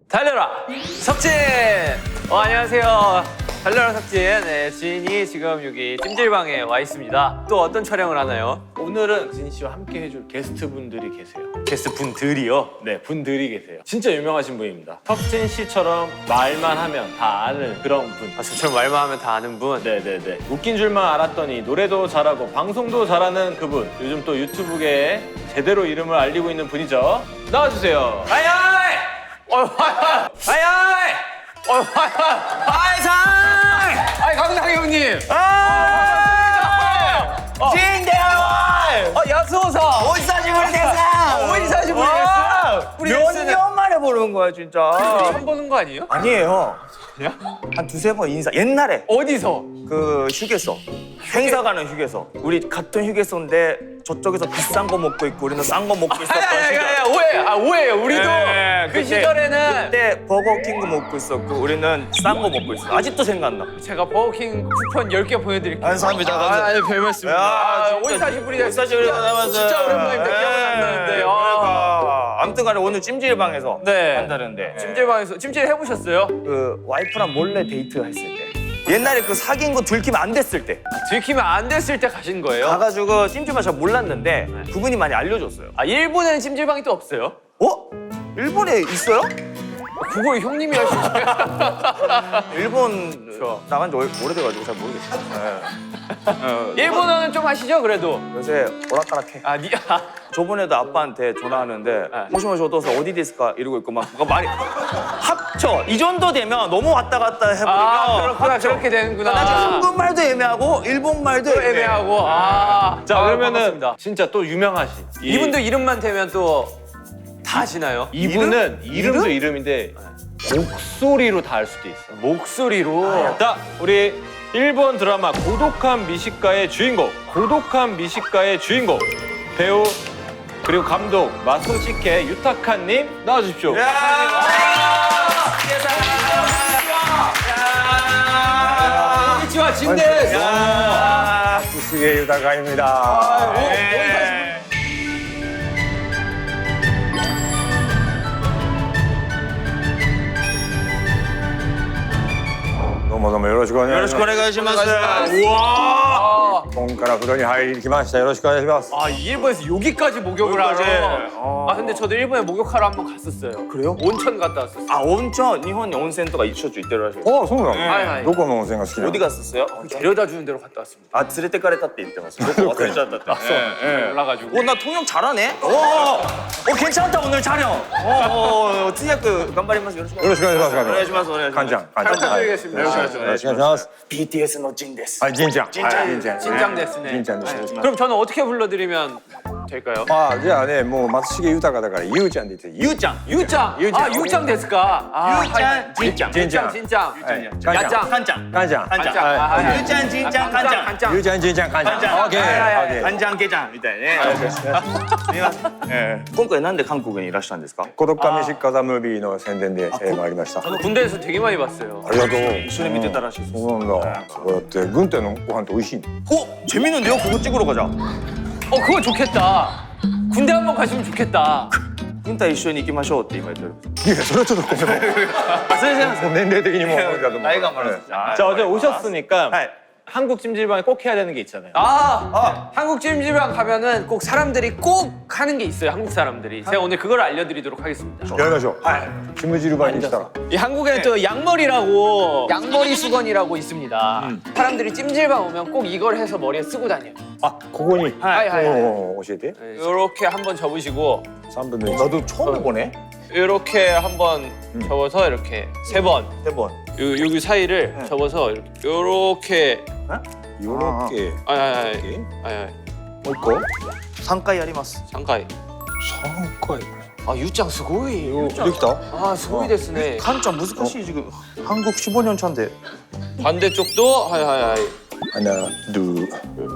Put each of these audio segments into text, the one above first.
달려라 석진! 안녕하세요. 달려라 석진. 네, 지인이 지금 여기 찜질방에 와 있습니다. 또 어떤 촬영을 하나요? 오늘은 진 씨와 함께 해줄 게스트분들이 계세요. 게스트분들이요? 네, 분들이 계세요. 진짜 유명하신 분입니다. 석진 씨처럼 말만 하면 다 아는 그런 분. 저처럼 말만 하면 다 아는 분. 네네네. 웃긴 줄만 알았더니 노래도 잘하고 방송도 잘하는 그분. 요즘 또 유튜브계에 제대로 이름을 알리고 있는 분이죠. 나와주세요. 아이아이! 아이아이! 아이상! 아이 강상 형님! 진대원! 야수호사! 어디사지 모르겠어! 어디사지 모르겠어? 우리 몇 년 만에 보는 거야 진짜. 처음 보는 거 아니에요? 아니에요. 한 두세 번 인사. 옛날에 어디서? 그 휴게소. 행사 가는 휴게소. 우리 같은 휴게소인데 저쪽에서 비싼 거 먹고 있고 우리는 싼 거 먹고 있었던 시절. 오해예요. 우리도 네, 그 그때- 시절에는 그때 버거킹도 먹고 있었고 우리는 싼 거 먹고 있어. 아직도 생각나. 제가 버거킹 쿠폰 10개 보내드릴게요. 감사합니다. 네, 별 말씀입니다. 어디사지 분이 어디사지 우리 만나면서 진짜 오랜만인데 기억이 안 나는데. 그러니까. 아무튼 간에 오늘 찜질방에서 네. 한다는데 찜질방에서 찜질 해보셨어요? 그 와이프랑 몰래 데이트 했을 때 옛날에 그 사귄 거 들키면 안 됐을 때 들키면 안 됐을 때 가신 거예요? 가가지고 찜질방 잘 몰랐는데 그분이 많이 알려줬어요. 일본에는 찜질방이 또 없어요? 어? 일본에 있어요? 그걸 형님이 하시죠. 일본 좋아. 나간 지 오래돼가지고 잘 모르겠어요. 일본어는 좀 하시죠, 그래도? 요새 오락가락해. 저번에도 아빠한테 전화하는데 모시모시 어떠서 어디 데스까 이러고 있고 막 많이 합쳐 이 정도 되면 너무 왔다 갔다 해버리면 그렇구나. 합쳐. 그렇게 되는구나. 나중에 한국말도 애매하고 일본말도 또 애매하고. 자, 그러면은 반갑습니다. 진짜 또 유명하신 이분도 이름만 대면 또 다 아시나요? 이분은 이름도 이름인데 목소리로 다 알 수도 있어. 목소리로. 자, 우리 일본 드라마 고독한 미식가의 주인공, 배우 그리고 감독 마소시케 유타카님 나와주십시오. konnichiwa, 진데스. 수수계 유다가입니다. 너무よろしくお願いします。 오네가이시마스. 今から風呂に入りました。よろしくお願いします。 일본에서 여기까지 목욕을 여기까지. 하러. 근데 저도 일본에 목욕하러 한번 갔었어요. 그래요? 온천 갔다 왔었어요. 아 온천 일본 온센터가 있었죠 이때로 하시고 ああ、そうなの。 はいどこの温泉が好きなの？ 어디 갔었어요? 데려다 주는 데로 갔다 왔습니다. 아 드레테카레타 때 이때 갔어요. 너무 왔었다 때. 올라가지고. 나 통역 잘하네. 괜찮다 오늘 촬영.通訳頑張りますよろしくお願いします。よろしくお願いします。お願いしますお願いします。 간장. 잘 부탁드리겠습니다. 요ろしくお願いします。 BTSのジンです。 아, 진짱. 진짱. 진짱 됐으네. 진짱です。 그럼 저는 어떻게 불러드리면 될까요? ああ、じゃあね、もう松重豊だからゆうちゃんで言って。 유짱. 유짱. 유짱 됐을까? 유짱. 진짱. 진짱. 진짱. 야짱. 간장. 간장. 간장. 유짱 진짱 간장. 간장. ゆうちゃん、진짱 간장. 간장. 오케이. 아, 오케이. 간장 게장 みたいね。今回なんで韓国にいらしたんですか？孤独化ミシッカザムービーの宣伝で参りました。 저는 군대에서 되게 많이 봤어요. ありがとう。一緒に見てたらしいです。そうなんだ。そうやって軍隊のご飯って美味しいの？ 재밌는데요? 그거 찍으러 가자. 그거 좋겠다. 군대 한번 가시면 좋겠다. 軍隊一緒に行きましょうって今言ってる。いや、それはちょっとごめん。もう年齢的にもう無理だと思う。 나이가 많아서. 자, 어제 오셨으니까 네. 한국 찜질방에 꼭 해야 되는 게 있잖아요. 한국 찜질방 가면은 꼭 사람들이 꼭 하는 게 있어요. 한국 사람들이. 제가 오늘 그걸 알려드리도록 하겠습니다. やりましょう。キムジルバにしたら。 이 한국에는 또 양머리라고 양머리 수건이라고 있습니다. 사람들이 찜질방 오면 꼭 이걸 해서 머리에 쓰고 다녀요. あ、ここに。 하이. 教えて。 이렇게 한번 접으시고 3分の1。 나도 처음 해보네. 이렇게 한번 접어서 이렇게 3번 대본. 여기 사이를 접어서 이렇게 요렇게. 아니もう一個。 3回やります. 잠깐 3回。 유짱 스고이 できた？ 스고이 됐으네. 한참 難しい 지금. 한국 15년 차인데. 반대쪽도 하이 하나, 둘,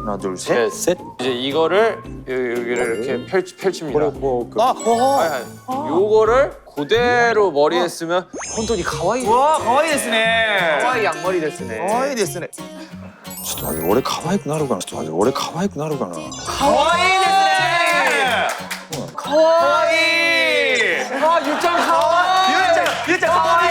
하나 둘 셋. 셋. 이제 이거를 여기를 이렇게 펼칩니다. 뭐 그. 하이. 요거를 그대로 머리에 쓰면 혼돈이 가와이. 와, 可愛いですね. 가와이 양머리 됐으네. 可愛いですね.ちょっと待って、俺可愛くなるかな。ちょっと待って、俺可愛くなるかな。 가와이ですね. 가와이. 유짱 가와이. 유짱 진짜 가와이.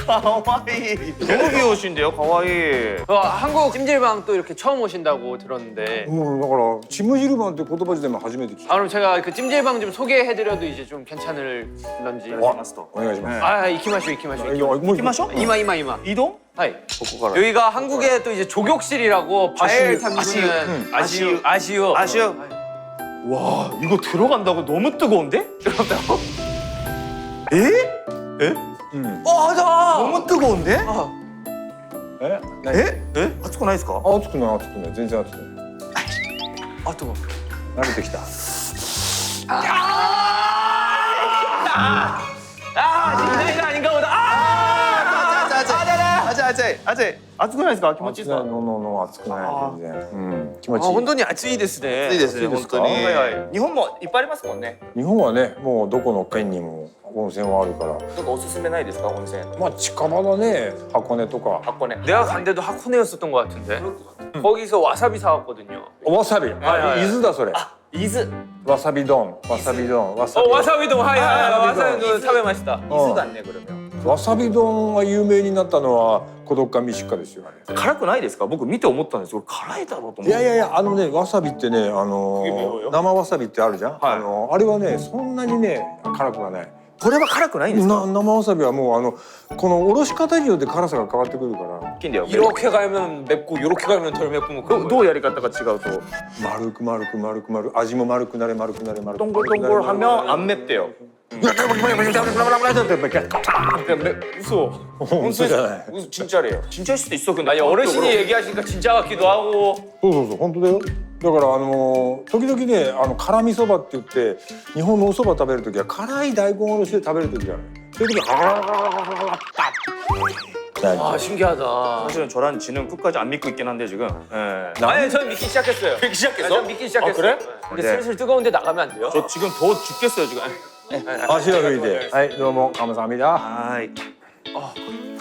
가와이. 너무 귀여우신데요, 가와이. 한국 찜질방 또 이렇게 처음 오신다고 들었는데 もうだからチムジルバンって言葉自体も初めて聞いた。 그럼 제가 그 찜질방 좀 소개해드려도 이제 좀 괜찮을런지 お願いします。 아 이키마쇼 い 이키마쇼 やもう 이키마쇼? 이마 이마 이마 이동? 하이 ここから。 여기가 한국의 또 이제 조격실이라고 발 담그는 아시유 아쉬워. 와, 이거 들어간다고 너무 뜨거운데? 뜨겁다고? 에? うん。 맞아 너무 뜨거운데? え？何？ 에? 에?熱くないですか? あ、熱くない熱くない全然熱くない。 아 뜨거워 慣れてきた。 진짜이가 아닌가 보다 아재. 熱くないですか? 気持ちいいですか?熱くないのの熱くない全然。うん。気持ちいい。 혼돈이 아츠이ですねいいですね、いいですか? 本当に。日本もいっぱいありますもんね。日本はねもうどこの県にも温泉はあるから。どこおすすめないですか、温泉。まあ近場だね箱根とか。 箱根。 내가 간 데도 하코네였었던 것 같은데 거기서 와사비 사왔거든요 わさび。あ、伊豆だそれ。伊豆。わさび丼わさび丼わさび。 와사비도 하이 와사비도 타베 맛있다 伊豆だね、그러면。わさび丼が有名になったのは孤独感ミシカですよあれ。辛くないですか？僕見て思ったんですよ。辛いだろうと思う。いやいやいやねわさびってね生わさびってあるじゃん、はいあれはねそんなにね辛くはない。これは辛くないんですか？生わさびはもうこのおろし方によって辛さが変わってくるから 이렇게 가면 맵고 이렇게 가면 덜 맵고 뭐 그런 どうやり方が違うと丸く丸く丸く丸く味も丸くなれ丸くなれ丸くなれ동글동글하면 안 맵대요. 웃어. 本当じゃない 진짜래요. 진짜일 수도 있어. 근데 아니 어르신이 얘기하시니까 진짜 같기도 하고 そう本当だよ。だから時々ね辛味そばって言って日本のお蕎麦食べる時は辛い大根おろしで食べる時がある。そういう時は아 신기하다 사실은 저랑 지는 끝까지 안 믿고 있긴 한데 지금. 예. 아니 전 믿기 시작했어요 믿기 시작했어? 전 믿기 시작했어요 아, 그래? 근데 네. 슬슬 뜨거운데 나가면 안 돼요? 저 지금 더 죽겠어요 지금. 足を拭いてはいどうもカムサミだ。 아이.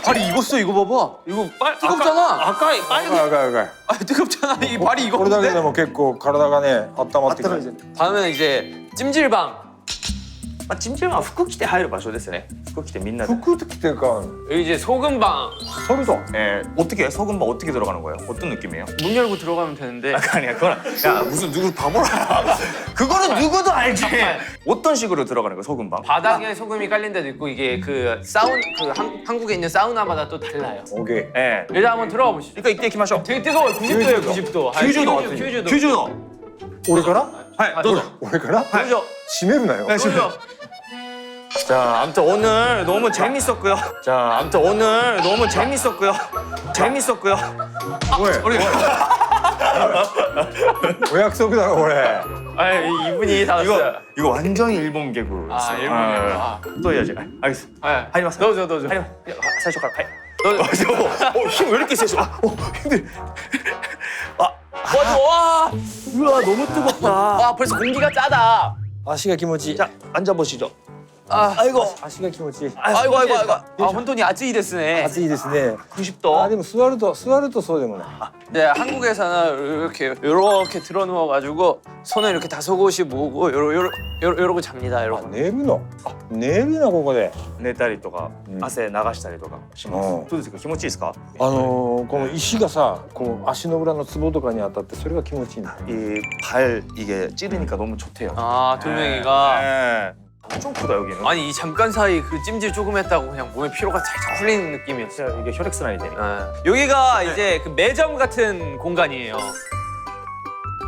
발이 익었어 이거 봐봐 이거 뜨겁잖아 아까 빨리. 赤い赤い赤い。 아 뜨겁잖아 이 발이 これだけで 익었는데 も結構体がね温まってきた。 다음에는 이제 찜질방 아, 찜질방服着て入る場所ですね.服着てみんなで. 服着てか 여기 이제 소금방 それと 예. 어떻게 소금방 어떻게 들어가는 거예요? 어떤 느낌이에요? 문 열고 들어가면 되는데 아니야 그건 야 무슨 누구 바보라. 그거는 누구도 알지. 어떤 식으로 들어가는 거야 소금방? 바닥에 소금이 깔린 데도 있고 이게 그 한국에 있는 사우나마다 또 달라요 オーケー。 예. 일단 한번 들어가 보시죠 그러니까 이때 기마쇼. 되게 뜨거워요 90도예요 90도 90도. 90도 90도. 俺からはいどうぞ. 俺から그죠? 閉めるなよ。 그죠? 자, 아무튼 오늘 너무 재밌었고요. 자, 아무튼 오늘 너무 재밌었고요. 재밌었고요. おいお約束だろこれ。 아 이분이 다 왔어요 이거 완전히 일본 개구. 아, 일본 개구. 아. 또 해야지. 알겠어. 네. 하이마스. 넣어줘 하이마. 사이쇼 하이. 넣어줘 힘 왜 이렇게 세죠? 힘들. 와 우와, 너무 뜨겁다. 와 벌써 공기가 짜다 足が気持ちいい。 자, 앉아 보시죠. 아이고 足が気持ちいい。 아이고 아 혼돈이 아츠이 됐으네 暑いですね。 90도. あでも座るとそうでもない。 네 한국에서는 이렇게 들어 누워 가지고 손을 이렇게 다소곳이 모으고 요러고 잡니다 あ 여러분 寝るの。寝るなここで。 寝たりとか汗流したりとかします。どうですか？気持ちいいですか？この石がさこう足の裏のツボとかに当たってそれが気持ちいいんだ。 이 발 이게 찌르니까 너무 좋대요. 아 돌멩이가 네. 엄청 크다 여기는. 아니 이 잠깐 사이 그 찜질 조금 했다고 그냥 몸에 피로가 살짝 풀리는 느낌이었어요 진짜 이게 혈액 순환이 되니까. 여기가 이제 그 매점 같은 공간이에요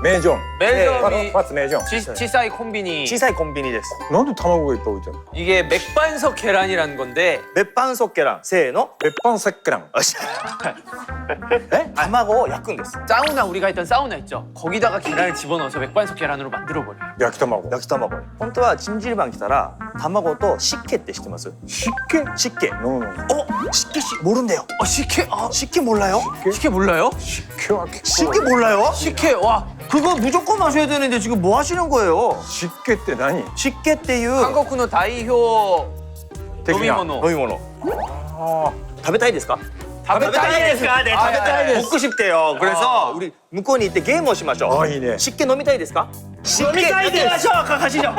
名ジョン。 매점이 パツ名ジョン。 치사이 콤비니 치사이 콤비니です. なんで卵がいっぱい置いてあるの？ 이게 맥반석 계란이라는 건데 맷반석 계란. 세노. 別班サックラン。 에?卵焼くんです. 사우나 우리가 했던 사우나 있죠 거기다가 계란을 집어넣어서 맥반석 계란으로 만들어버려요 焼き卵。 焼き卵. 本当は 찜질방 来たら卵と湿気って知ってます? 湿気？ 湿気. 노노.湿気 모른대요. 식혜? 아湿気 몰라요? 식혜 몰라요?湿気は結構。 湿気 몰라요? 식혜 와 그거 무조건 마셔야 되는데 지금 뭐 하시는 거예요? 湿気って何？ 湿気っていう 한국의 다이효 노미모노 飲み物. あ食べたいですか? 食べたいですか? 네, 아, 먹고 싶대요. 그래서 우리 向こうに行ってゲームをしましょう. 아, 이네. 쉽게 飲みたいですか? 쉽게 가시죠.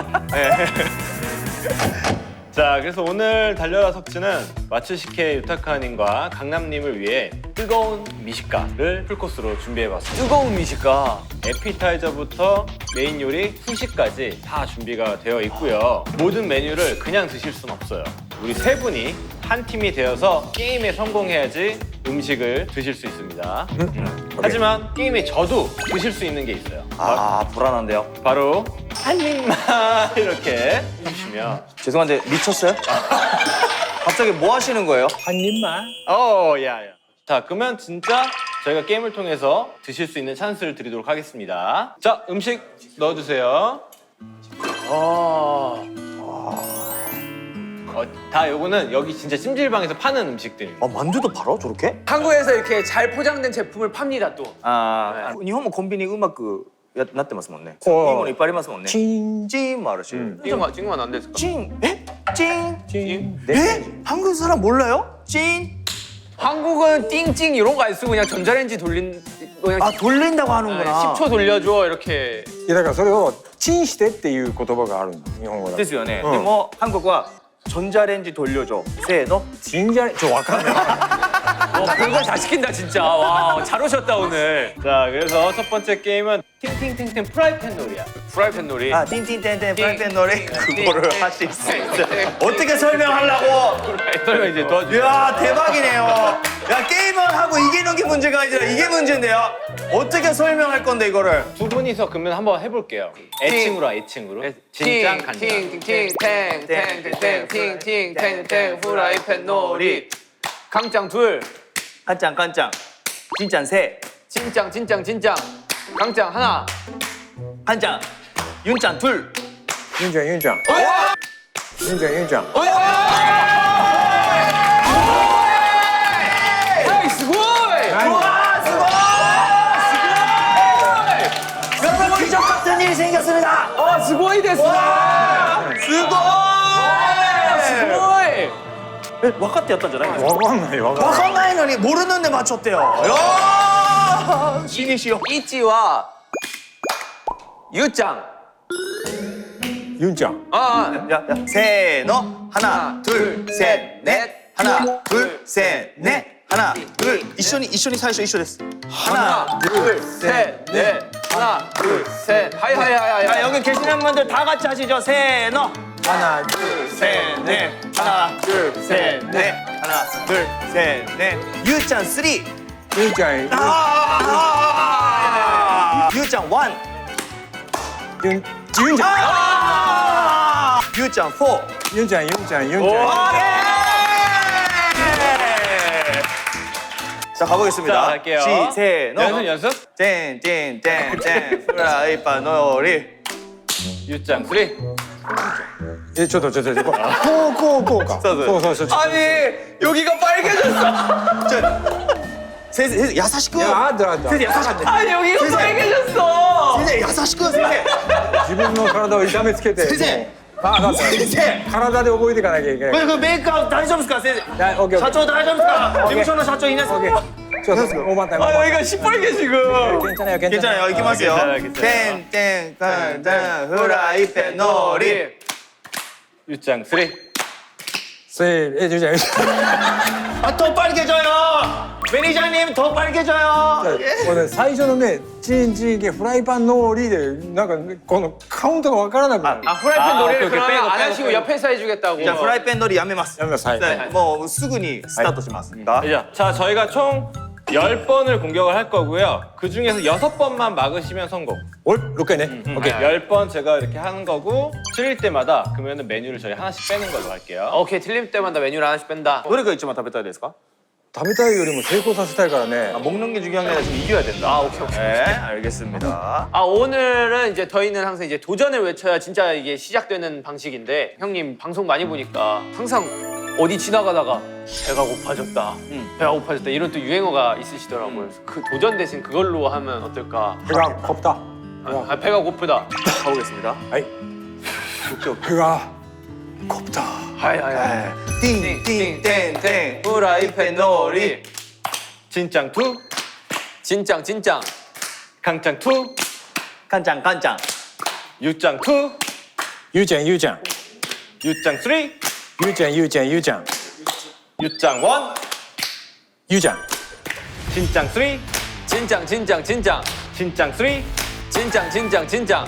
자, 그래서 오늘 달려라 석진은 마츠시케 유타카님과 강남님을 위해 뜨거운 미식가를 풀코스로 준비해봤습니다. 뜨거운 미식가. 에피타이저부터 메인 요리, 후식까지 다 준비가 되어 있고요. 모든 메뉴를 그냥 드실 순 없어요. 우리 세 분이 한 팀이 되어서 게임에 성공해야지 음식을 드실 수 있습니다. 하지만 게임에 져도 드실 수 있는 게 있어요. 아 불안한데요. 바로 한 입만 이렇게 해주시면. 죄송한데 미쳤어요? 갑자기 뭐 하시는 거예요? 한 입만. 야야. 자, 그러면 진짜 저희가 게임을 통해서 드실 수 있는 찬스를 드리도록 하겠습니다. 자, 음식 넣어주세요. 다 요거는 여기 진짜 찜질방에서 파는 음식들입니다. 아 만두도 팔아 저렇게? 한국에서 이렇게 잘 포장된 제품을 팝니다 또. 아日本もコンビニうまくなってますもんね。いいおーものいっぱいありますもんね。チンチンもあるし。 찡만 안 됐을까? 찐? 에? 찐? 찐. 에? 한국 사람 몰라요? 찐? 한국은 띵찡 이런 거 안 쓰고 그냥 전자레인지 돌린 그냥 아 돌린다고 하는구나. 10초 돌려줘 이렇게. いやだからそれをチンしてっていう言葉があるの日本語だと。ですよね。うんでも韓国は전자레인지 돌려줘. せーの. チンじゃわかんない。 별걸 다 시킨다 진짜. 와, 잘 오셨다 오늘. 자, 그래서 첫 번째 게임은 팅팅팅팅 프라이팬 놀이야. 프라이팬 놀이. 아 띵띵땡땡 프라이팬 놀이 그거를 할 수 있어. 어떻게 설명하려고? 그러면 이제 도와주세요. 이야 대박이네요. 야 게임을 하고 이기는 게 문제가 아니라 이게 문제인데요. 어떻게 설명할 건데 이거를? 두 분이서 그러면 한번 해볼게요. 애칭으로 애칭으로. 진짱 간장. 팅팅팅탱탱탱탱탱탱 후라이팬 놀이. 강짱 둘. 깐짱 진짠 세. 진짱 강짱 하나. 한짱 윤짱 둘. ユンちゃんユンちゃん。ユンちゃんユンちゃん。 하이 스고이. 와 수고! 여러분 기적 같은 일이 생겼습니다. 아 스고이 됐어. 수고! 스고이. 分かってやったんじゃないの？わかんないわかんない。分かんないのに모르는데 맞췄대요. 야! 신이시여. 이찌와 유짱. ユンちゃん。 아. 야, 세너 하나 둘셋넷 하나 둘셋넷 하나 둘 이쇼니 사이쇼 이쇼 됐어. 하나 둘셋넷 하나 둘셋 하이하이하이. 자 여기 계시는 분들 다 같이 하시죠. 세너 하나 둘셋넷 하나 둘셋넷 하나 둘셋넷 유짱 3 ユンちゃん。 유짱 1ユンユンちゃん。 유짱 4ユンちゃんユンちゃんユンちゃん。 자 가보겠습니다. 자, 갈게요. 시세너 연습. 땡땡땡땡 프라이팬 놀이 유짱 3. ちょっとこうか。そうそうそう。 아니 여기가 빨개졌어. 세세 야사시쿠 いやあったあった。 세세 야사시쿠 아니 여기가 세세. 빨개졌어. 세세 야사시쿠 세세 自分の体を痛めつけて。先生。あ、分かった。 세세 体で覚えていかなきゃいけない。 그 메이크업 大丈夫ですか先生 야, 오케이, 오케이.社長大丈夫ですか事務所の社長いないですかちょっとお待たせ。 아 여기가 시뻘게 지금. 괜찮아요, 괜찮아요 이기마세요 괜찮아요. 땡땡땡땡 후라이팬 놀이 유짱 3. ユンちゃんユンちゃん。 더 빨개져요 매니저님 더 빨개져요 俺最初のねチンチン系フライパンのりでなんかねこのカウントがわからなくなる。 아 후라이팬 노래를 오케이, 오케이. 그러면 빼고, 안 빼고, 하시고 빼고. 옆에서 해주겠다고. 자 후라이팬 놀이 야매마스 やめますはい。 네, 뭐 수근이 스타트します가 자, 저희가 총 10번을 공격을 할 거고요. 그 중에서 6번만 막으시면 성공. おい6回ね。オッケー。 10번 제가 이렇게 하는 거고 틀릴 때마다 그러면 메뉴를 저희 하나씩 빼는 걸로 할게요. 오케이 틀릴 때마다 메뉴를 하나씩 뺀다. どれが一番食べたいですか食べたいよりも成功させたいからね。 먹는 게 중요한 게 아니라 지금 이겨야 된다 아 오케이 오케이. 네 알겠습니다 아 오늘은 이제 저희는 항상 이제 도전을 외쳐야 진짜 이게 시작되는 방식인데 형님 방송 많이 보니까 항상 어디 지나가다가 배가 고파졌다, 배가 고파졌다 이런 또 유행어가 있으시더라고요. 그래서 그 도전 대신 그걸로 하면 어떨까? 배가 고프다. 아, 배가 고프다. 가보겠습니다 はい。배가 고프다. 하이하이. 띵띵땡땡 후라이팬 놀이. 진짱 2, 진짱 강짱 2, 깐짱 유짱 2, 유짱 유짱 유짱 3, 유짱 유짱 유짱 유짱 1, 유짱 진짱 3, 진짱 진짱 진짱 진짱 3, 진짱 진짱 진짱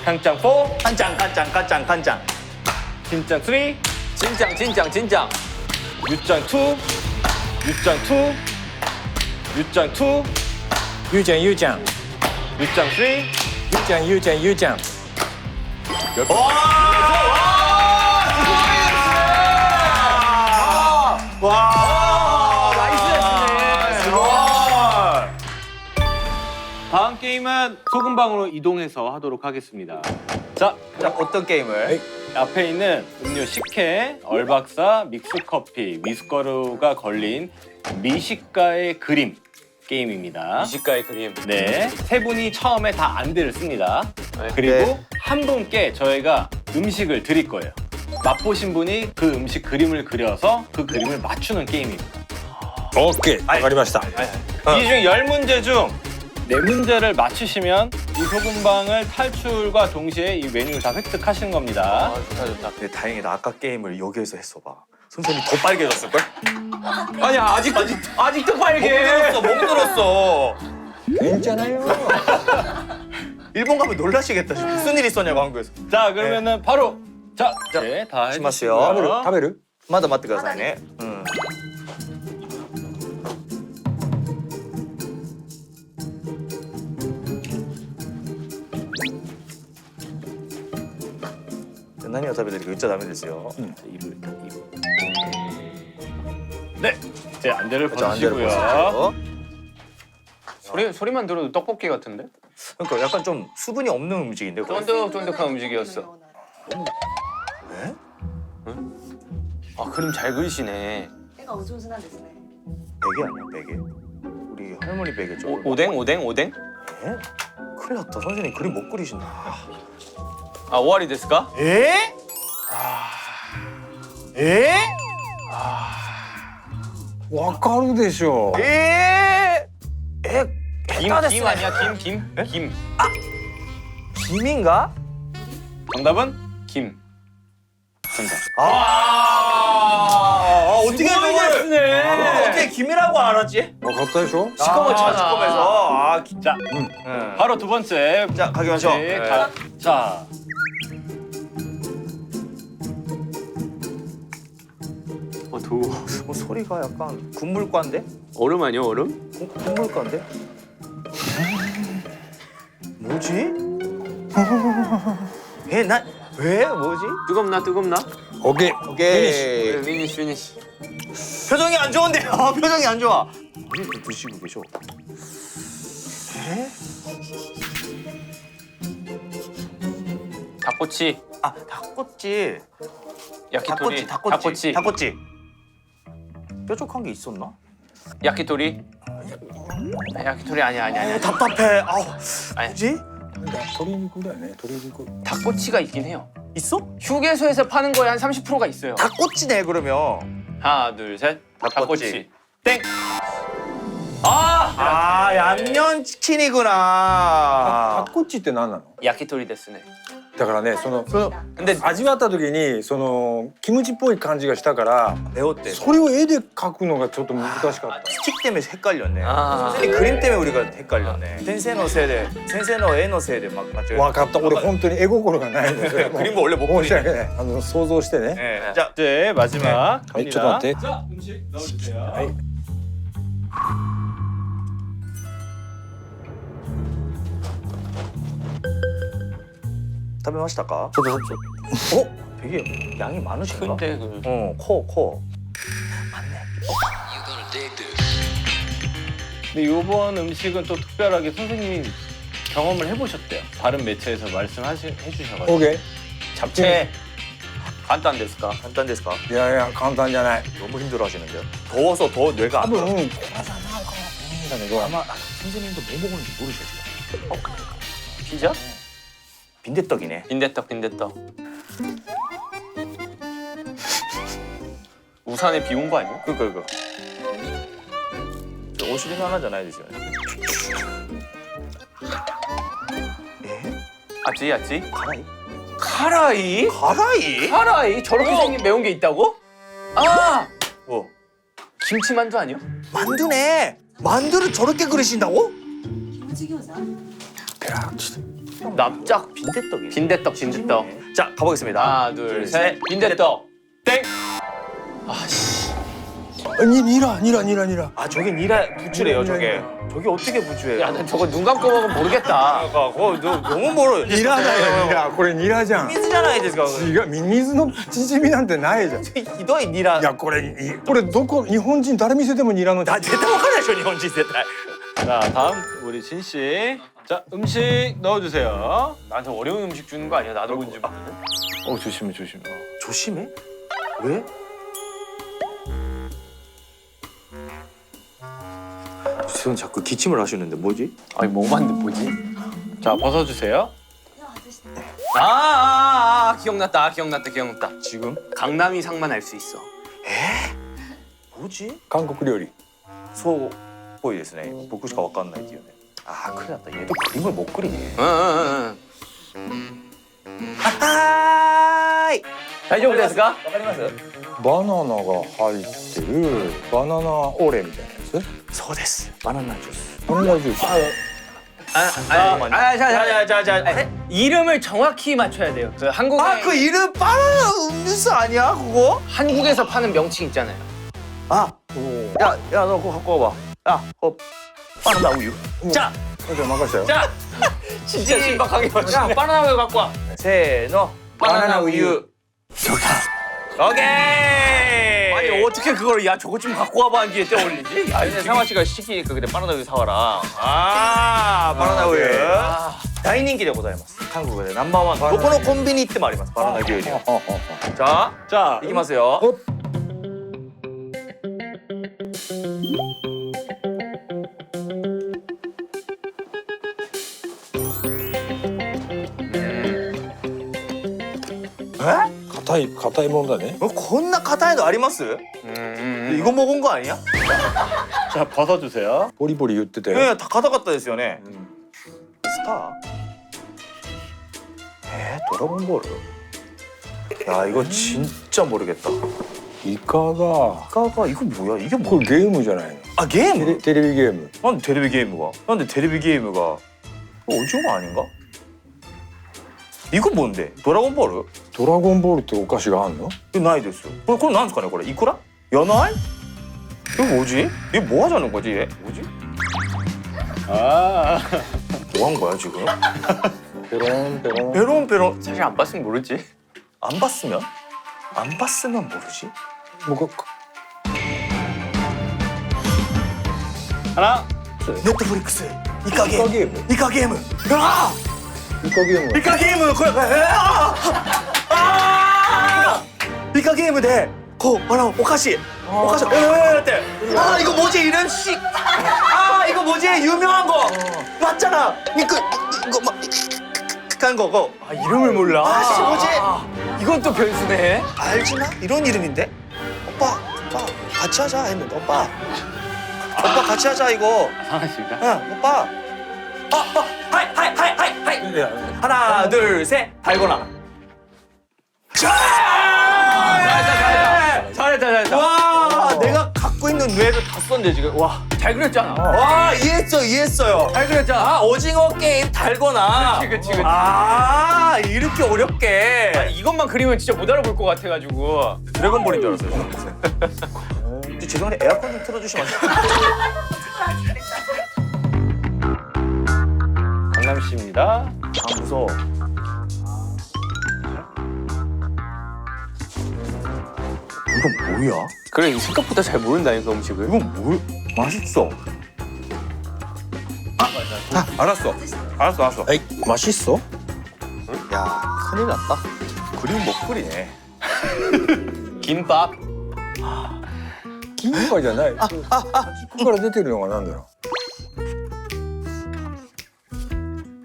칸짱 4, 간장 간장 간장 간장. 진짱 3, 진짱 진짱 진짱 유짱 2, 유짱 2, 유짱 2, 유짱 유짱 유짱 3, 유짱 유짱 유짱 다음 게임은 소금방으로 이동해서 하도록 하겠습니다. 자, 자, 어떤 게임을? 앞에 있는 음료 10캔, 얼박사, 믹스커피, 위스커루가 걸린 미식가의 그림 게임입니다. 미식가의 그림. 네, 세 분이 처음에 다 안대를 씁니다. 네. 그리고 네. 한 분께 저희가 음식을 드릴 거예요. 맛보신 분이 그 음식 그림을 그려서 그 그림을 맞추는 게임입니다. 오케이わかりました 이 중 10문제 중 4문제를 맞추시면 이 소금방을 탈출과 동시에 이 메뉴를 다 획득하시는 겁니다. 좋다 좋다. 근데 다행이다. 아까 게임을 여기에서 했어 봐. 선생님이 더 빨개졌을 걸? 아니야 아직도 빨개. 멍들었어. 괜찮아요 일본 가면 놀라시겠다. 지금 무슨 일 있었냐고 한국에서. 자, 그러면은 바로 자, 네, 다 심하세요. 해주시고요. 食べる 마다 맞대 가사네. 응.何を食べてるか言っちゃダメですよ. 입을 네, 제 안대를 자, 안대를 벗으시고요. 벗으시고. 소리만 들어도 떡볶이 같은데? 그러니까 약간 좀 수분이 없는 음식인데. 그거. 쫀득쫀득한 음식이었어. 왜? 아 그림 잘 그리시네. 絵がお上手なんですね。 베개 아니야 베개? 우리 할머니 베개죠. 오뎅? 에? 큰일 났다. 선생님 그림 못 그리신다. 아 오아리 데스까? 에? 에? わかるでしょ 에? 에? 김 아니야 김? 김인가? 정답은 김. 정답. 어떻게 그걸 어떻게 김이라고 알았지? わかったでしょ 시커멓잖아. 시커매서. 자, 바로 두 번째. 자, 가기 마셔. 네, 자, 더워. 소리가 약간 군물과인데? 얼음 아니야 얼음? 군물과인데? 뭐지? 왜? 뭐지? 뜨겁나? 오케이 오케이. 피니쉬. 표정이 안 좋은데요. 표정이 안 좋아. 어디 또 드시고 계셔? 닭꼬치. 아, 닭꼬치. 야키토리. 닭꼬치. 뾰족한 게 있었나? 야키토리. 야키토리 아니야. 답답해. 아우. 아니. 뭐지? 鶏肉だよね鶏肉 닭꼬치가 있긴 해요. 있어? 휴게소에서 파는 거에 한 30%가 있어요. 닭꼬치네 그러면. 하나 둘 셋. 닭꼬치. 땡. 양념치킨이구나. タコッチって何なの 야키토리 데스네. だからね근데 味わった時にそのキムチっぽい感じがしたから 배웠대. それを絵で描くのがちょっと難しかった 스틱 때문에 헷갈렸네. 아. 선생님 그림 때문에 우리가 헷갈렸네. 센세노 세대, 센세노 에노 세대 막 맞죠? 分かった俺本当に絵心がないので 그림도 원래 못 申し 그리네. 訳ない想像してね 네. 자, 이제 마지막 はいちょっと 갑니다. 待って 자, 음식 넣어주세요. はい 食べましたか? 어? 되게 양이 많으신가? 근데 그 코. 근데 이번 음식은 또 특별하게 선생님이 경험을 해보셨대요. 다른 매체에서 해주셔가지고. 오케이 잡채. 간단 데스까? 간단ですか? いやいや簡単じゃない 너무 힘들어하시는데요? 더워서 더 뇌가 多 안 分 돌아. 粉じゃないかもしれないんだけど 아마 선생님도 뭐 먹었는지 모르셔 지금. 피자? 빈대떡이네. 빈대떡. 우산에 비 온 거 아니야? 그거. 저 오시리는 하나じゃないですよね. 에? 아찌 아찌. 가라이? 카라이? 가라이? 카라이? 저렇게 생긴 매운 게 있다고? 아! 뭐? 김치만두 아니야? 만두네. 만두를 저렇게 그리신다고? 납작 빈대떡이. 빈대떡 빈대떡. 자, 가보겠습니다. 하나 둘 셋. 빈대떡. 땡. 아씨. 니라. 아, 저게 니라 부추래요, 저게. 저게 어떻게 부추해요? 야, 난 저거 눈 감고 먹으면 모르겠다. 그거 너무 멀어. ニラだよニラこれニラじゃん 미스じゃないですか。違うミミズのチヂミなんてないじゃんいひどいニラ。やこれどこ日本人誰見せてもニラの 나絶対わかんないでしょ、日本人絶対。 자, 다음 우리 진 씨. 자, 음식 넣어주세요. 나한테 어려운 음식 주는 거 아니야? 나도 뭔지 모르는. 조심해. 조심해? 왜? 지금 자꾸 기침을 하시는데 뭐지? 아니 먹어봤는데 뭐지? 자, 벗어주세요. 기억났다. 지금? 강남이 상만 알 수 있어. 뭐지? 韓国料理そうっぽいですね。僕しかわかんないっていうね。あー、큰일 났다. 얘도 그림을 못 그리네. 응. 하이! 다이정도 됐을까? わかります?バナナが入ってるバナナオレみたいなやつそうです。バナナジュース。バナナジュース 자. 이름을 정확히 맞춰야 돼요. 그 한국에 아, 그 이름 바나나 음료수 아니야, 그거? 한국에서 파는 명칭 있잖아요. 아, 야, 너 그거 갖고 와봐. 야, 그거 바나나 우유. 자, じゃあ任せたよ 자, 진짜 신박하게 맞추네. 야, 바나나 우유 갖고 와. 세노 바나나 우유. 오케이. 아니 어떻게 그걸 야 저거 좀 갖고 와봐 한 뒤에 떠올리지? 아니, 상화 씨가 시키니까 그래 바나나 우유 사와라. 아, 바나나 우유.大人気でございます. 한국의 넘버원. どこのコンビニ行ってもあります. 바나나 우유. 자, 자, 이기마세요. 에? 硬いものだね こんな硬いのあります? 이거 먹은 거 아니야? 자, 벗어주세요. ボリボリ言ってたよ 네, 다硬かったですよね. 스타. 드래곤볼. 야, 이거 진짜 모르겠다. イカが 아까 이거 뭐야? 이게 こ 뭐? れゲームじゃないの 아, 게임? テレビゲーム 난 테레비 게임가. 근데 테레비 게임가 오징어 아닌가? 이거 뭔데? 드래곤볼? ドラゴンボールってお菓子があんの 이거 나이 됐어. 그거なんですかね?これ 이쿠라? 연어알? 이거 뭐지? 이게 뭐 하자는 거지? 얘? 뭐지? 아, 뭐 한 거야 지금? ペロンペロン 베론베론. 사실 안 봤으면 모르지. 안 봤으면? 안 봤으면 모르지? 僕 하나. 넷플릭스 이카 イカゲーム 이카 게임. 아! イカゲーム 이카 게임. 그 이카 게임 대 고, 오카시. 오카시. 때. 아, 이거 뭐지? 이런 씨. 아, 이거 뭐지? 유명한 거. 맞잖아. 이거 막 간 거고. 아 이름을 몰라. 아, 씨, 뭐지? 이건 또 변수네. 알지나? 이런 이름인데? 오빠 같이 하자 했는데 오빠 같이 하자 이거. 상아 씨가. 응, 오빠. 하이. 하나, 둘, 셋. 달고나. 잘했다. 와, 내가 갖고 있는 뇌를 다 썼네 지금. 와, 잘 그렸잖아. 와, 이해했어요. 잘 그렸잖아. 아, 오징어 게임 달고나. 그치. 아, 이렇게 어렵게. 아니, 이것만 그리면 진짜 못 알아볼 것 같아가지고. 드래곤볼인 줄 알았어요. 죄송한데 에어컨 좀 틀어주시면 안 돼요? 강남 씨입니다. 아, 무서워. 이건 뭐야? 그래 생각보다 잘 모른다니까 음식을. 이건 뭐? 맛있어. 알았어. はいマシッソ 야, 큰일 났다. 그림 못 그리네. 김밥. キンパじゃないここから出てるのがなんだろ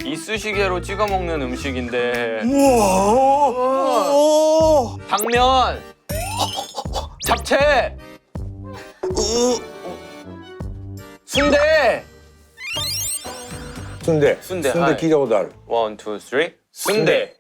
이쑤시개로 찍어 먹는 음식인데. 우와. 당면. 잡채. 순대. う순대 순대, 聞いたことある 1, 2, 3. 승대.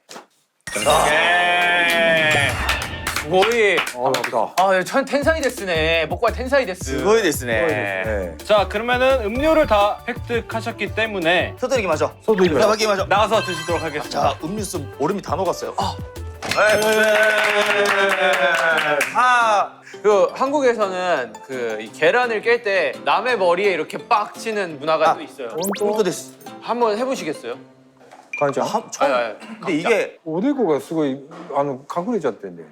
거의 나쁘다. 텐사이 데스네. 목과 텐사이 데스. すごいですね。 네. 자, 그러면은 음료를 다 획득하셨기 때문에 外に行きましょう。 소도 じゃあ 이거. 行きましょう。 나가서 드시도록 하겠습니다. 자, 음료수 얼음이 다 녹았어요. 그 한국에서는 그 이 계란을 깰 때 남의 머리에 이렇게 빡 치는 문화가 또 있어요. 本当です。 한번 해보시겠어요? 가자. 처음. 아니, 근데 이게 오데코가 すごい隠れちゃってんだよ。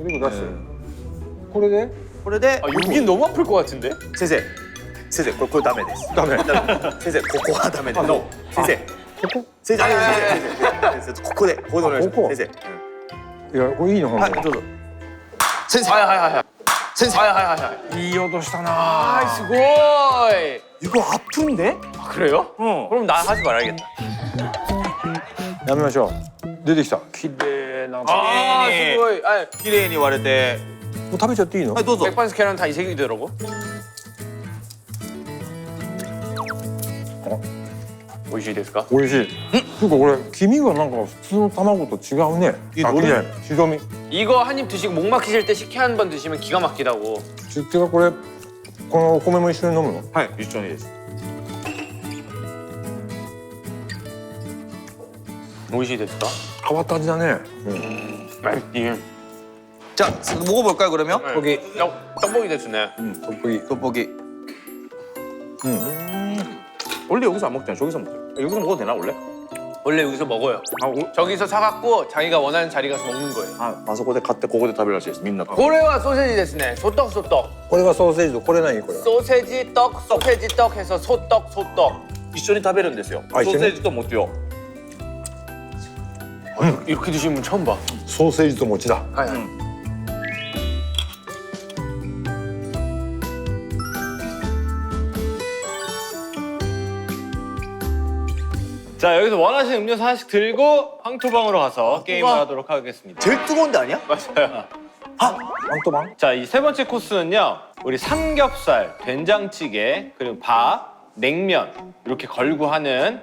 오데코出す。これで？これで 아, 여긴 너무 아플 것 같은데? 先生先生これダメです。ダメ。先生ここはダメです。先生ここ？先生先生ここでここでお願いしここます。先いやこれいいの生。本当。はいどうぞ。先生 하이하이하이. 先生 하이하이하이. いい音したな。 아, 스고이. 이거 아픈데? 아, 그래요? 응. 그럼 나 하지 말아야겠다. やめましょう。出てきた。綺麗な。も 아, 네. 스고이. 아, 綺麗に割れて。う食べちゃっていいの？はいどうぞ。 백반스 계란 다 이색이더라고. 오이시 데스까? 美味しい。なんかこれ黄身がなんか普通の卵と違うね。いいあ、のね白身。 이거 한 입 드시고 목 막히실 때 식혜 한 번 드시면 기가 막히다고. 実はこれこのお米も一緒に飲むの？はい一緒にです。 오이시 데스까? 変わった味だね。 맛있지. 자 먹어볼까요 그러면? 여기 떡볶이 데스네. 떡볶이. 떡볶이. 원래 여기서 안 먹잖아. 저기서 먹자. 여기서 먹어도 되나 원래? 원래 여기서 먹어요. 저기서 사갖고 자기가 원하는 자리 가서 먹는 거예요. あそこで買ってここで食べるらしいですみんな。 고래와 소세지 데스네. 소떡 소떡. これがソーセージとこれ何これ？ 소세지 떡 해서 소떡. 一緒に食べるんですよ。あ一緒にソーセージと餅を。 이렇게 드시는 분 처음 봐. ソーセージと餅だ。 자, 여기서 원하시는 음료수 하나씩 들고 황토방으로 가서 게임을 하도록 하겠습니다. 제일 뜨거운 데 아니야? 맞아요. 왕또방? 자, 이 세 번째 코스는요. 우리 삼겹살, 된장찌개, 그리고 밥, 냉면 이렇게 걸고 하는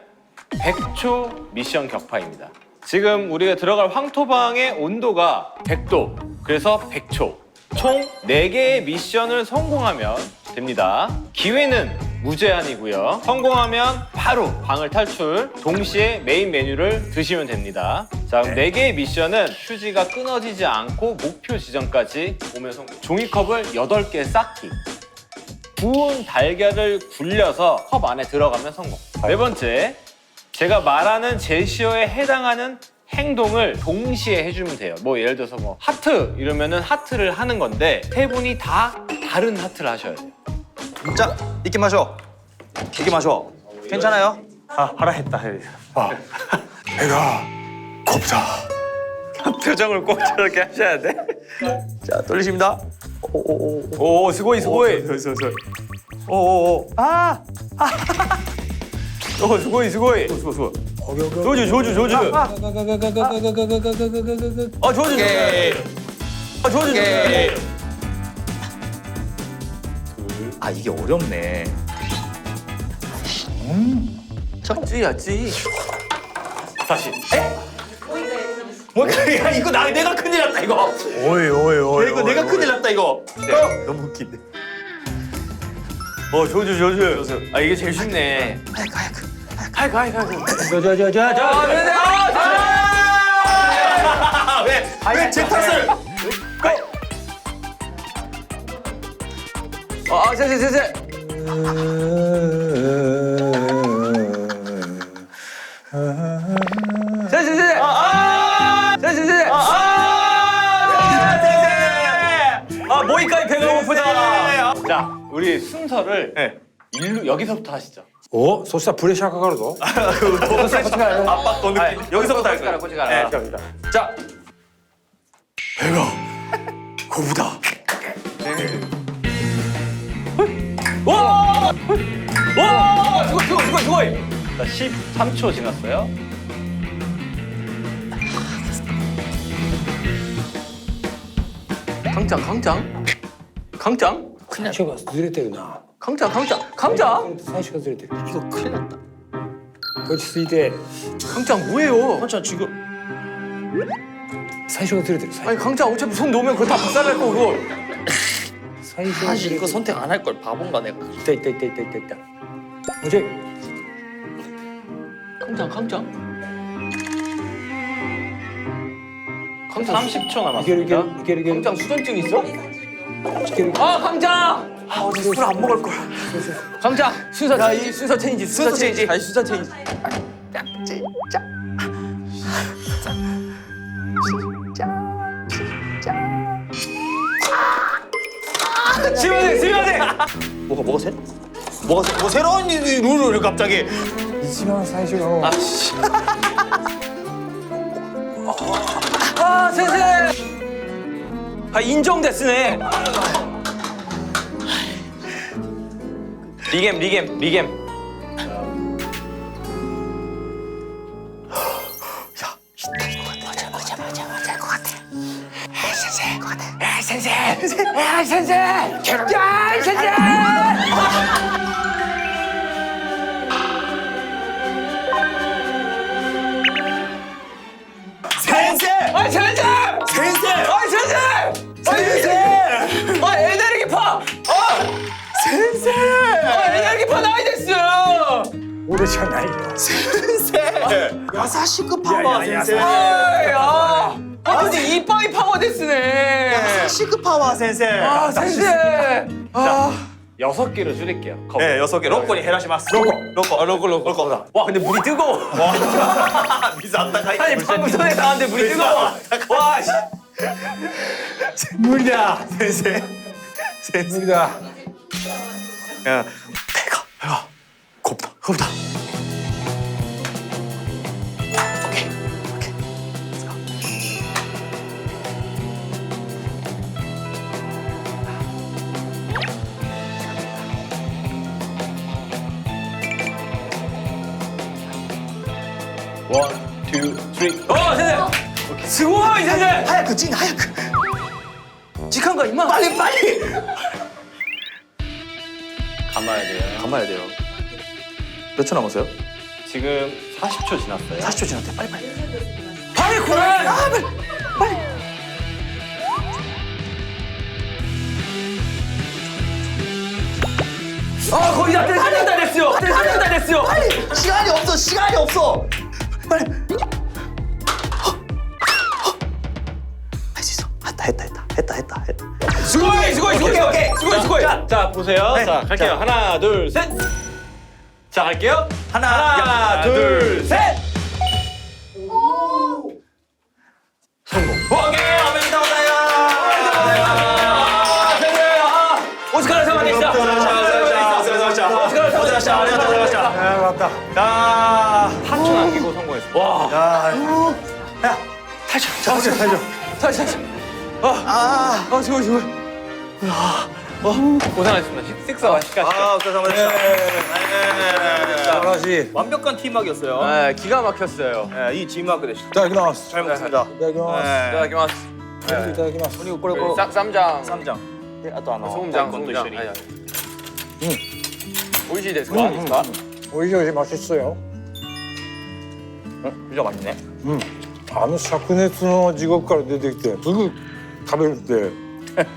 100초 미션 격파입니다. 지금 우리가 들어갈 황토방의 온도가 100도, 그래서 100초. 총 4개의 미션을 성공하면 됩니다. 기회는 무제한이고요. 성공하면 바로 방을 탈출, 동시에 메인 메뉴를 드시면 됩니다. 자, 그럼 4개의 미션은 휴지가 끊어지지 않고 목표 지점까지 오면 성공. 종이컵을 8개 쌓기. 구운 달걀을 굴려서 컵 안에 들어가면 성공. 네 번째, 제가 말하는 제시어에 해당하는 행동을 동시에 해주면 돼요. 뭐 예를 들어서 뭐 하트 이러면은 하트를 하는 건데 세 분이 다 다른 하트를 하셔야 돼요. 자行きましょう。行きましょう。 괜찮아요? 아,腹減った. 배가 고프다. 표정을 꼭 저렇게 하셔야 돼. 자 돌리십니다. 오, 스고이. 오오오. 아. 스고이. 조주. 조주. 오케이. 아 이게 어렵네. 찌. 다시. 뭐 야 이거 내가 큰일 났다 이거. 오이. 이거 내가 큰일 났다 이거. 너무 웃긴데. 조주. 아, 이게 제일 쉽네. 하이크. 왜제 탓을? 세. 모이까지 배가 고프다. 자, 우리 순서를 여기서부터 하시죠. お、そしたらプレッシャーかかるぞ。 압박도 느낌. 여기서부터 할 거야. 꼬치가라. 자. 배가 고프다. 스고이. 자, 13초 지났어요. 강짱? 最初がずれてるな。 강짱? 最初がずれてる。 이거 큰일 났다. 落ち着いて 강장 뭐예요? 한참 지금 最初がずれてる 아니 강장 어차피 손 놓으면 그거 다 박살날 거고 그거. 最初がず 사실 れて 이거 る 선택 안 할 걸 바본가 내가. いたいたいたいたいたいたもうちょい 강장 강장 30초 い 남았습니다. けるいけるいけるいける 강장 수전증 있어? いける 아 강장! 아 어제 술 안 먹을 걸. 강장 순서 체인지 순서 체인지 순서 체인지 아니 수자 체인지. 지면돼 뭐가 새? 뭐 새로운 룰을 갑자기. 一番最初の 아 센세 아 인정됐으네 리겜 센세! 아 센세 센세! 아 센세 센세! 아 에너지파 센세! 아 에너지파 나이 됐어 俺じゃないよ 센세! 야사시크 파워 센세! 아야 근데 이빠이 파워 됐으네 야사시크 파워 센세! 아 센세 아 6개로 줄일게요. 컵. 네, 6개. 로꼬니 헤라시마스. 로꼬. 와 근데 물이 뜨거워 미스 안타까이. 아니 방금 손에 닿았는데 물이 뜨거워 와 씨. 물이다. 센세. 센세. 無理だ 야, 배가 곱다. 원, 투, 쓰리. 센세 스고이 센세 하얗게 찐 하얗게. 직한가 임마 빨리. 감아야 돼요. 감아야 돼요. 몇 초 남았어요? 지금 40초 지났어요. 40초 지났대. 빨리. 빨리 그래 빨리. 아 거의 다 됐어요 빨리. 시간이 없어. 빨리. 할 수 있어. 했다. 스고이 자, 보세요. 네. 자, 갈게요. 자. 하나, 둘, 셋. 자, 갈게요. 하나, 둘, 셋. 성공. 오케이. 아메리카 오다요. 오스카르 사마데시다 자, 8초 남기고 성공했어요. 와 야, 탈출. 다시 스고이 고생하셨습니다. 식사 맛있게 하시죠. 아, 감사합니다. 素晴らしいい 완벽한 팀워크였어요. 네 기가 막혔어요 네, 이 팀워크 되시죠. ただきます 잘 먹습니다. いただきます 이따다키마스 いただきます 그리고 그리고 쌈장 쌈장. 네, 아, 또 하나. 소금장 다이콘도 소금장 이緒に. 오이시 데스 美味しい美味しい맛있어요 진짜 맛있네. 灼熱の地獄から出てきてすぐ食べるって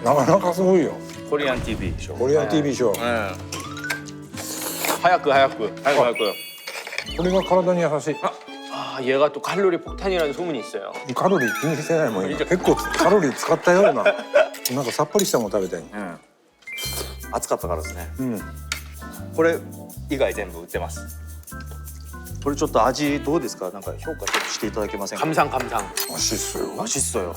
なかなかすごいよ 코리안 TV 쇼. コリアン TV ショー 네. 하얗고 아이고. これが体に優しい 아 얘가 또 칼로리 폭탄이라는 소문이 있어요 カロリー気にしてないもん今結構カロリー使ったようななんかさっぱりしたもの食べたい 暑かったからですね。うん これ以外全部売ってます。これちょっと味どうですか？なんか評価ちょっとしていただけませんか？ 감상 맛있어요 맛있어요.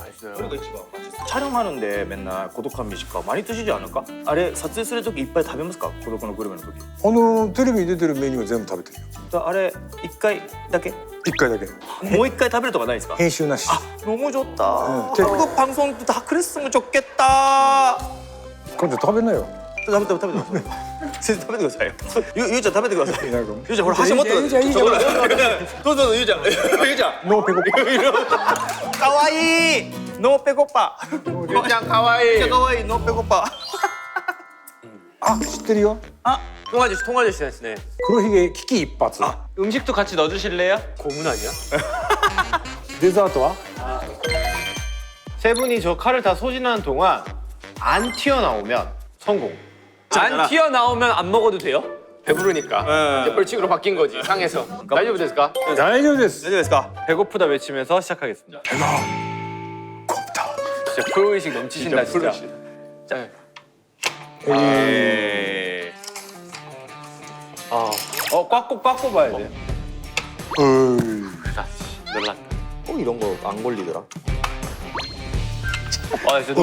촬영하는데 맨날 고독한 미식가 많이 드시지 않을까? 아래撮影する時いっぱい食べますか? 고독한グルメの時. テレビに出てるメニューは全部食べてるよ あれ一回だけ? 一回だけもう一回食べるとかないですか? 編集なし 너무 좋다. 응. 그거 방송도 다 그랬으면 좋겠다. これで食べなよ 食べてください.先生食べてください.ゆうちゃん食べてください. なんか ゆうちゃんほら箸持ってください. いいじゃんどうぞゆうちゃん。ゆうちゃん. ノーペコかわいい. 노 빼고파. 유장 가와이 진짜 가와이. 노 빼고파. あ知ってるよ 아 통아저씨 됐네. 黒ひげ危機一髪 음식도 같이 넣어주실래요? 고문 아니야? デザートは 세 분이 저 칼을 다 소진하는 동안 안 튀어나오면 성공. 안 튀어나오면 안 먹어도 돼요? 배부르니까. 이제 벌칙으로 바뀐 거지, 상에서. 다이브 됐을까? 大丈夫です 大丈夫ですか 배고프다 외치면서 시작하겠습니다. 진짜 프로의식 넘치신다, 진짜. 자, 에이. 꽉 꼽아야 돼. 놀랐다. 꼭 이런 거 안 걸리더라. 진짜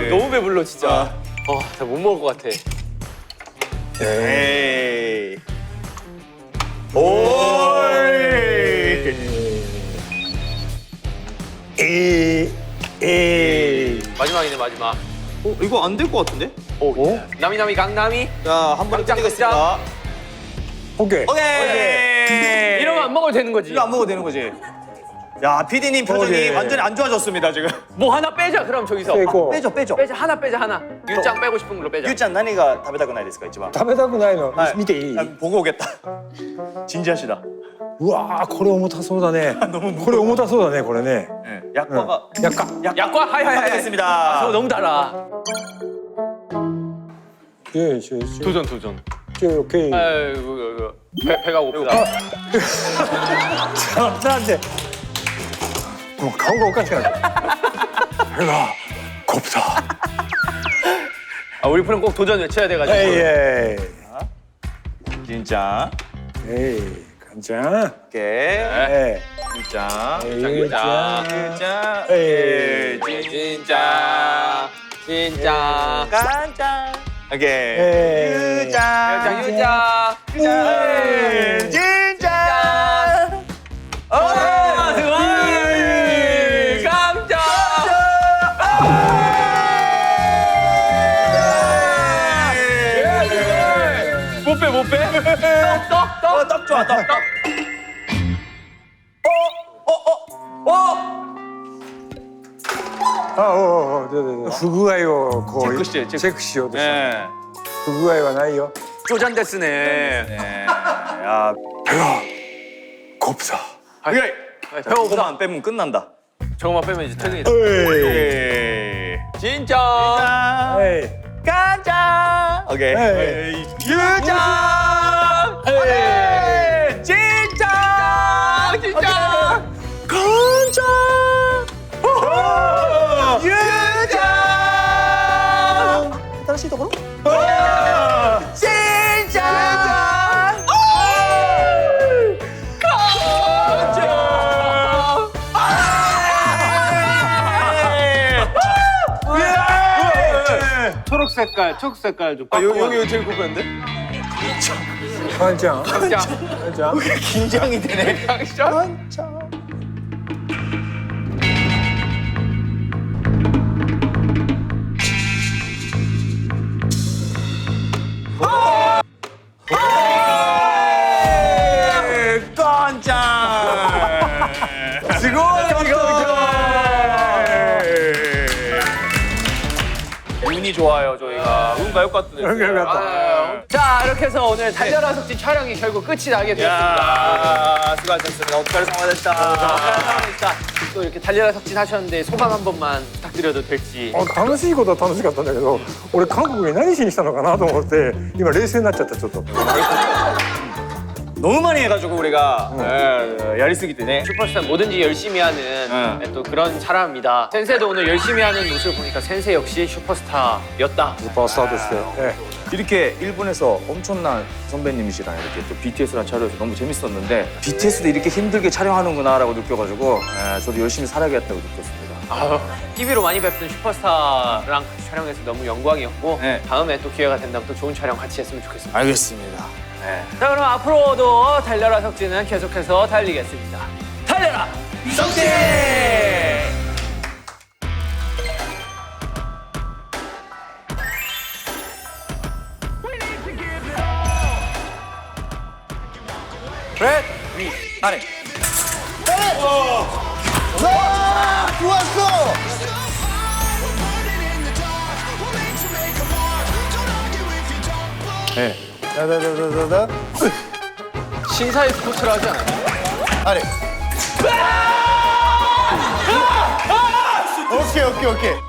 너무 배불러, 진짜. 진짜 못 먹을 것 같아. 에이. 오이. 마지막이네, 마지막. 이거 안 될 것 같은데? 나미나미 강남이? 자, 한 번에 깜짝 끝내겠습니다. OK 오케이. 이러면 안 먹어도 되는 거지. 이거 안 먹어도 되는 거지. 야, PD님 표정이 오케이. 완전히 안 좋아졌습니다, 지금. 뭐 하나 빼자, 그럼 저기서. 成功 빼죠. 빼자, 하나 빼자, 하나. 유짱 빼고 싶은 걸로 빼자. ゆうちゃん何が食べたくないですか、一番。食べたくないのはい見ていい 아, 보고 오겠다. 진지하시다. うわーこれ重たそうだねこれ重たそうだねこれね 네. 약과가. 약간 약과? 하이하이. 하겠습니다. 저거 너무 달아. 예, 도전. 오케이 아이고, 배가 고프다. なんでもう顔がおかしくなった手がこぶた 우리 프로는 꼭 도전 외쳐야 돼가지고. 에이 진짜. 에이 간장 오케이. 에이 진짜. 진짜. 진짜. 에이 진짜. 진짜. 깐짠. 오케이. 에이 유짱. 유짱. 유짱. 진짜. 깜짝. 못 빼. 떡 좋아, 떡.不具合をこうチェックしてチェックしようとした 네. 不具合はないよ 쪼잔 데스네. 네. 야, 배가 고프다 오케이. 배가 고프다. 그거만 빼면 끝난다. 저거만 빼면 이제 퇴근이다. 에이. 진짜. 에이 깐짠. 오케이. 에이 유짱. 에이. 진짜. 진짜. 깐짠. 유짱. 다시 더불어. 진짜. 초록 색깔 좀. 여기 제일 고프는데? 간장 깜짝. 간장 긴장이 되네. 깜짝. 깐짠. 운이 좋아요, 저희가. 운 가요 같은. 자, 이렇게 해서 오늘 달려라 석진 촬영이 결국 끝이 나게 되었습니다. 야, 수고하셨습니다. 어떡할 상황이었다. 감사합니다. 또 이렇게 달려라 석진 하셨는데 소감 한 번만 부탁드려도 될지. 楽しいことは楽しかったんだけど俺韓国に何しに来たのかなと思って今冷静になっちゃったちょっと 너무 많이 해가지고 우리가 야리쓰기 때문에. 슈퍼스타 뭐든지 열심히 하는 또 그런 사람입니다. 센세도 오늘 열심히 하는 모습을 보니까 센세 역시 슈퍼스타였다. スーパースターとして、え 이렇게 일본에서 엄청난 선배님이시랑 이렇게 또 BTS랑 촬영해서 너무 재밌었는데 BTS도 이렇게 힘들게 촬영하는구나라고 느껴가지고 저도 열심히 살아야겠다고 느꼈습니다. TV로 많이 뵙던 슈퍼스타랑 같이 촬영해서 너무 영광이었고 네. 다음에 또 기회가 된다면 또 좋은 촬영 같이 했으면 좋겠습니다. 알겠습니다. 자, 그럼 앞으로도 달려라 석진은 계속해서 달리겠습니다. 달려라 석진! 그래. 아래. 좋았어. 다다다다다다. 신사의 스포츠를 하지 않아요? 아래. 오케이.